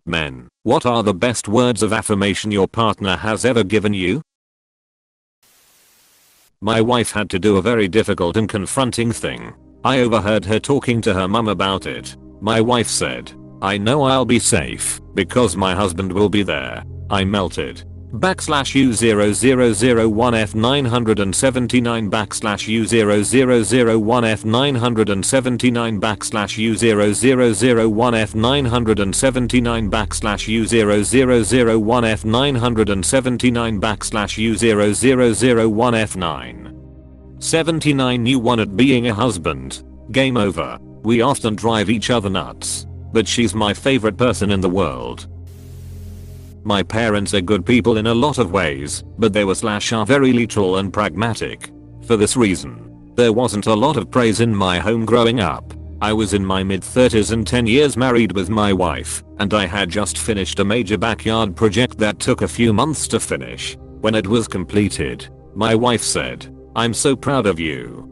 Men, what are the best words of affirmation your partner has ever given you? My wife had to do a very difficult and confronting thing. I overheard her talking to her mum about it. My wife said, "I know I'll be safe because my husband will be there." I melted. /U0001F979 /U0001F979 /U0001F979 /U0001F979 /U0001F979. You won at being a husband. Game over. We often drive each other nuts, but she's my favorite person in the world. My parents are good people in a lot of ways, but they are very literal and pragmatic. For this reason, there wasn't a lot of praise in my home growing up. I was in my mid-30s and 10 years married with my wife, and I had just finished a major backyard project that took a few months to finish. When it was completed, my wife said, "I'm so proud of you."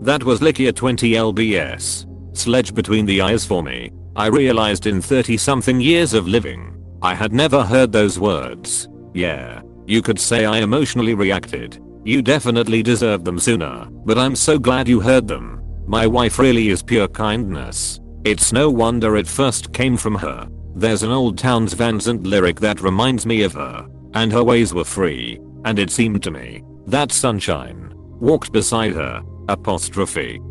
That was like a 20 lbs. Sledge between the eyes for me. I realized in 30 something years of living, I had never heard those words. Yeah, you could say I emotionally reacted. You definitely deserved them sooner, but I'm so glad you heard them. My wife really is pure kindness. It's no wonder it first came from her. There's an old Townes Van Zandt lyric that reminds me of her. And her ways were free, and it seemed to me that sunshine walked beside her. Apostrophe.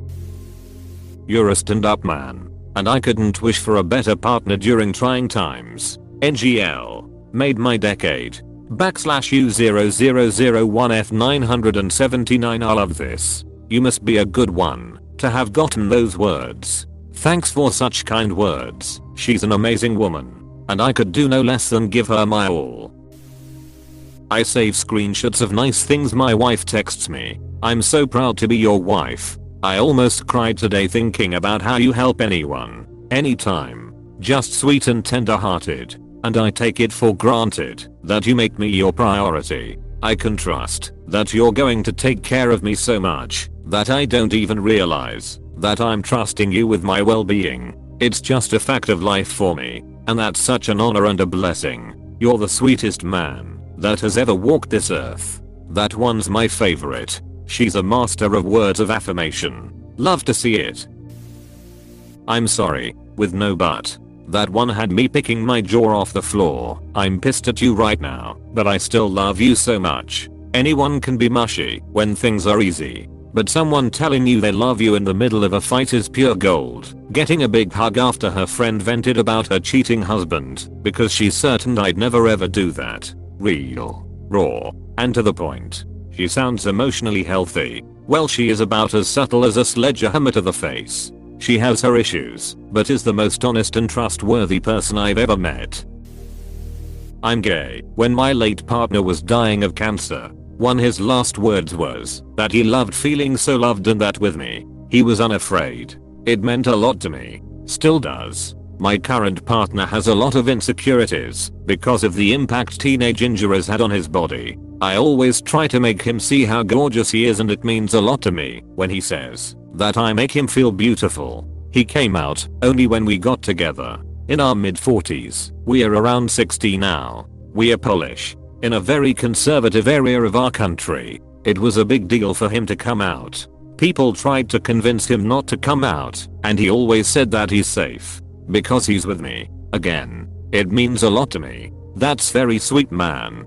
You're a stand-up man, and I couldn't wish for a better partner during trying times. NGL. Made my decade. /U0001F979. I love this. You must be a good one to have gotten those words. Thanks for such kind words. She's an amazing woman, and I could do no less than give her my all. I save screenshots of nice things my wife texts me. I'm so proud to be your wife. I almost cried today thinking about how you help anyone, anytime. Just sweet and tender-hearted. And I take it for granted that you make me your priority. I can trust that you're going to take care of me so much that I don't even realize that I'm trusting you with my well-being. It's just a fact of life for me, and that's such an honor and a blessing. You're the sweetest man that has ever walked this earth. That one's my favorite. She's a master of words of affirmation. Love to see it. I'm sorry, with no but. That one had me picking my jaw off the floor. I'm pissed at you right now, but I still love you so much. Anyone can be mushy when things are easy, but someone telling you they love you in the middle of a fight is pure gold. Getting a big hug after her friend vented about her cheating husband because she's certain I'd never ever do that. Real, raw, and to the point. She sounds emotionally healthy. Well, she is about as subtle as a sledgehammer to the face. She has her issues, but is the most honest and trustworthy person I've ever met. I'm gay. When my late partner was dying of cancer, one his last words was that he loved feeling so loved and that with me, he was unafraid. It meant a lot to me. Still does. My current partner has a lot of insecurities because of the impact teenage injuries had on his body. I always try to make him see how gorgeous he is, and it means a lot to me when he says that I make him feel beautiful. He came out only when we got together. In our mid-40s, we are around 60 now. We are Polish, in a very conservative area of our country. It was a big deal for him to come out. People tried to convince him not to come out, and he always said that he's safe because he's with me. Again, it means a lot to me. That's very sweet, man.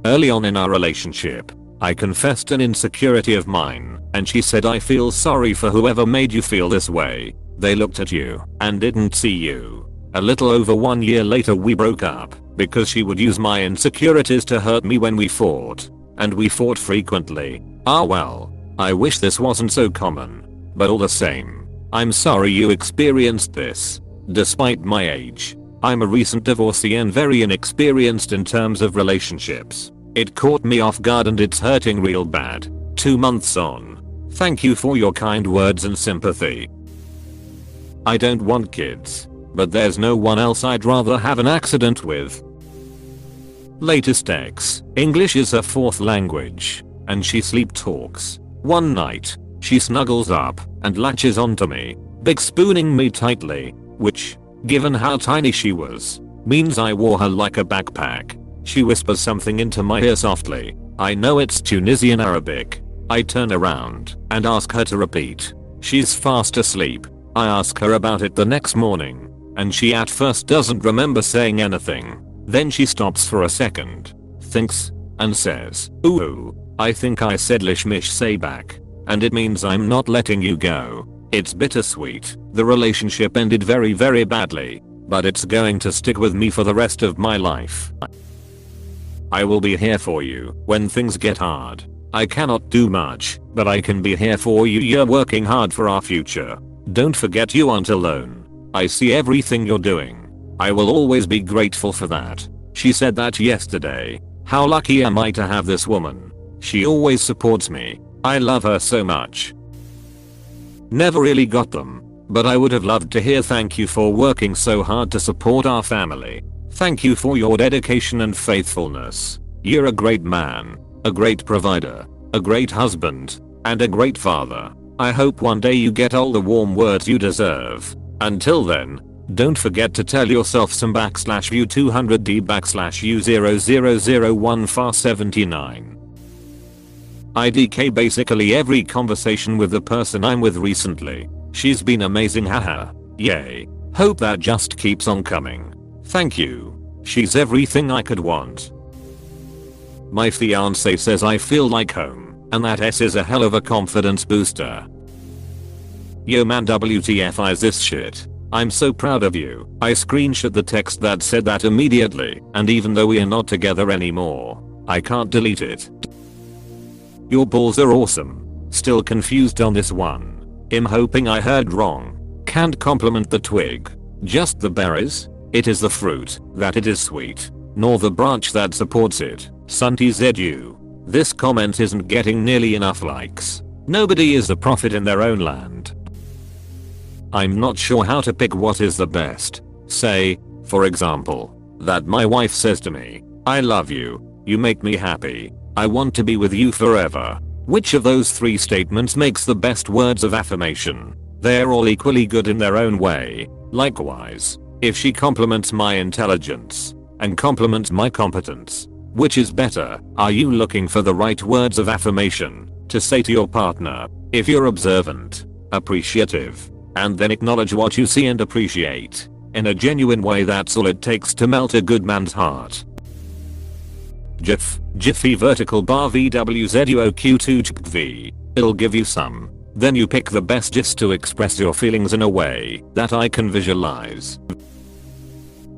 Early on in our relationship, I confessed an insecurity of mine, and she said, "I feel sorry for whoever made you feel this way. They looked at you and didn't see you." A little over 1 year later we broke up because she would use my insecurities to hurt me when we fought. And we fought frequently. Well, I wish this wasn't so common. But all the same, I'm sorry you experienced this. Despite my age, I'm a recent divorcee and very inexperienced in terms of relationships. It caught me off guard and it's hurting real bad. 2 months on. Thank you for your kind words and sympathy. I don't want kids, but there's no one else I'd rather have an accident with. Latest ex. English is her 4th language, and she sleep talks. One night, she snuggles up and latches onto me, big spooning me tightly, which given how tiny she was. Means I wore her like a backpack. She whispers something into my ear softly. I know it's Tunisian Arabic. I turn around and ask her to repeat. She's fast asleep. I ask her about it the next morning, and she at first doesn't remember saying anything. Then she stops for a second, thinks, and says, "Ooh, I think I said lishmish say back. And it means I'm not letting you go." It's bittersweet. The relationship ended very badly, but it's going to stick with me for the rest of my life. I will be here for you when things get hard. I cannot do much, but I can be here for you. You're working hard for our future. Don't forget you aren't alone. I see everything you're doing. I will always be grateful for that. She said that yesterday. How lucky am I to have this woman? She always supports me. I love her so much. Never really got them, but I would have loved to hear thank you for working so hard to support our family. Thank you for your dedication and faithfulness. You're a great man, a great provider, a great husband, and a great father. I hope one day you get all the warm words you deserve. Until then, don't forget to tell yourself some /view 200d /u0001 far 79. IDK basically every conversation with the person I'm with recently. She's been amazing, haha. Yay. Hope that just keeps on coming. Thank you. She's everything I could want. My fiance says I feel like home, and that S is a hell of a confidence booster. Yo man, WTF is this shit? I'm so proud of you. I screenshot the text that said that immediately, and even though we are not together anymore, I can't delete it. Your balls are awesome. Still confused on this one. I'm hoping I heard wrong. Can't compliment the twig. Just the berries? It is the fruit, that it is sweet. Nor the branch that supports it. Sunty ZU. This comment isn't getting nearly enough likes. Nobody is a prophet in their own land. I'm not sure how to pick what is the best. Say, for example, that my wife says to me, "I love you. You make me happy. I want to be with you forever." Which of those three statements makes the best words of affirmation? They're all equally good in their own way. Likewise, if she compliments my intelligence and compliments my competence, which is better? Are you looking for the right words of affirmation to say to your partner? If you're observant, appreciative, and then acknowledge what you see and appreciate in a genuine way, that's all it takes to melt a good man's heart. Jiffy vertical bar VWZUOQ2 JV. It'll give you some. Then you pick the best gifs to express your feelings in a way that I can visualize.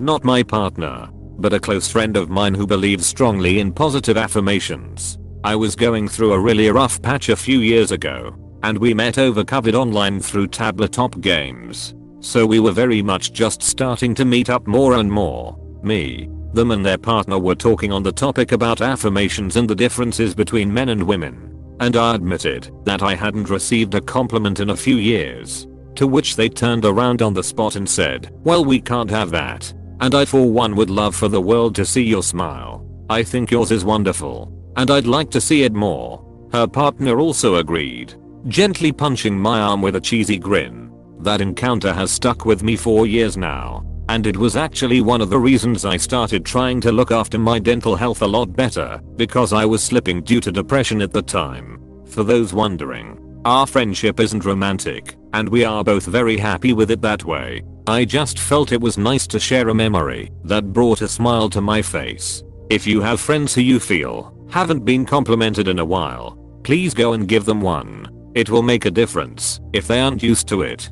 Not my partner, but a close friend of mine who believes strongly in positive affirmations. I was going through a really rough patch a few years ago, and we met over COVID online through tabletop games. So we were very much just starting to meet up more and more. Me, them and their partner were talking on the topic about affirmations and the differences between men and women. And I admitted that I hadn't received a compliment in a few years. To which they turned around on the spot and said, "Well, we can't have that. And I for one would love for the world to see your smile. I think yours is wonderful. And I'd like to see it more." Her partner also agreed, gently punching my arm with a cheesy grin. That encounter has stuck with me for years now. And it was actually one of the reasons I started trying to look after my dental health a lot better, because I was slipping due to depression at the time. For those wondering, our friendship isn't romantic, and we are both very happy with it that way. I just felt it was nice to share a memory that brought a smile to my face. If you have friends who you feel haven't been complimented in a while, please go and give them one. It will make a difference if they aren't used to it.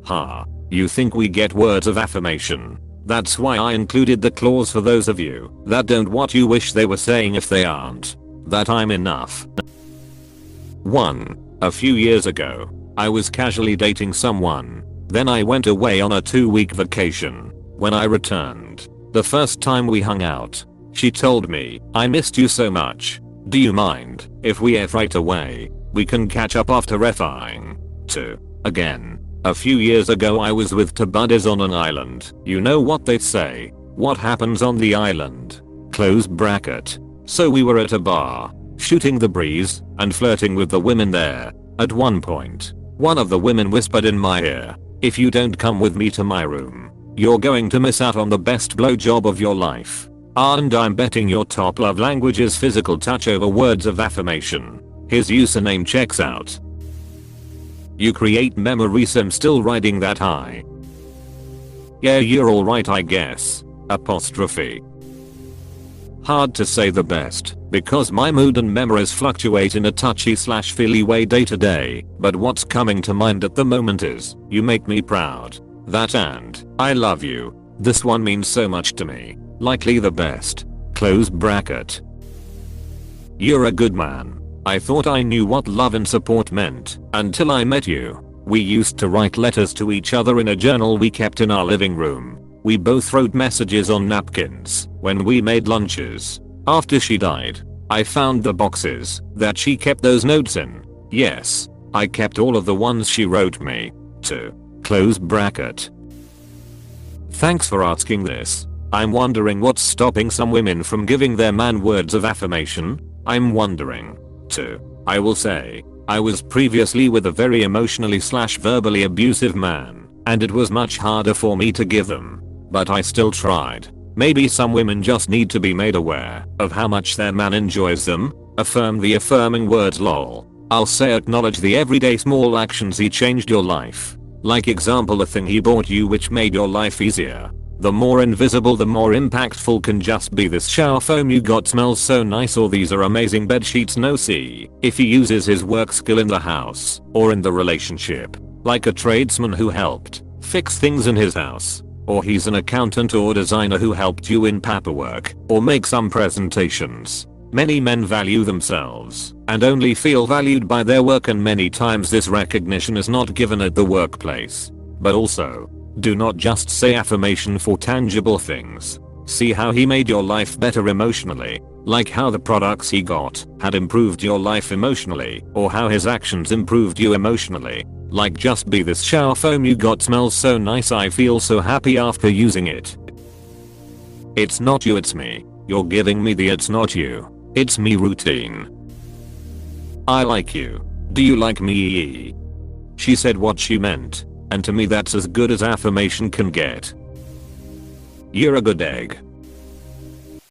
Ha. You think we get words of affirmation? That's why I included the clause for those of you that don't what you wish they were saying if they aren't. That I'm enough. 1. A few years ago, I was casually dating someone. Then I went away on a 2-week vacation. When I returned, the first time we hung out, she told me, "I missed you so much. Do you mind if we F right away? We can catch up after F-ing." 2. Again. A few years ago I was with two buddies on an island. You know what they say. What happens on the island? Close bracket. So we were at a bar, shooting the breeze, and flirting with the women there. At one point, one of the women whispered in my ear, If you don't come with me to my room, you're going to miss out on the best blowjob of your life. And I'm betting your top love language is physical touch over words of affirmation. His username checks out. You create memories. I'm still riding that high. Yeah, you're alright I guess. Apostrophe. Hard to say the best, because my mood and memories fluctuate in a touchy/feely way day to day, but what's coming to mind at the moment is, you make me proud. That and, I love you. This one means so much to me. Likely the best. Close bracket. You're a good man. I thought I knew what love and support meant, until I met you. We used to write letters to each other in a journal we kept in our living room. We both wrote messages on napkins when we made lunches. After she died, I found the boxes that she kept those notes in. Yes, I kept all of the ones she wrote me, too. Close bracket. Thanks for asking this. I'm wondering what's stopping some women from giving their man words of affirmation. I'm wondering, too. I will say, I was previously with a very emotionally/verbally abusive man, and it was much harder for me to give them. But I still tried. Maybe some women just need to be made aware of how much their man enjoys them. Affirm the affirming words lol. I'll say acknowledge the everyday small actions he changed your life. Like example, a thing he bought you which made your life easier. The more invisible the more impactful can just be this shower foam you got smells so nice, or these are amazing bed sheets. No, see if he uses his work skill in the house or in the relationship. Like a tradesman who helped fix things in his house. Or he's an accountant or designer who helped you in paperwork or make some presentations. Many men value themselves and only feel valued by their work, and many times this recognition is not given at the workplace. But also, do not just say affirmation for tangible things. See how he made your life better emotionally, like how the products he got had improved your life emotionally, or how his actions improved you emotionally. Like just be this shower foam you got smells so nice, I feel so happy after using it. It's not you, it's me. You're giving me the it's not you, it's me routine. I like you. Do you like me? She said what she meant, and to me that's as good as affirmation can get. You're a good egg.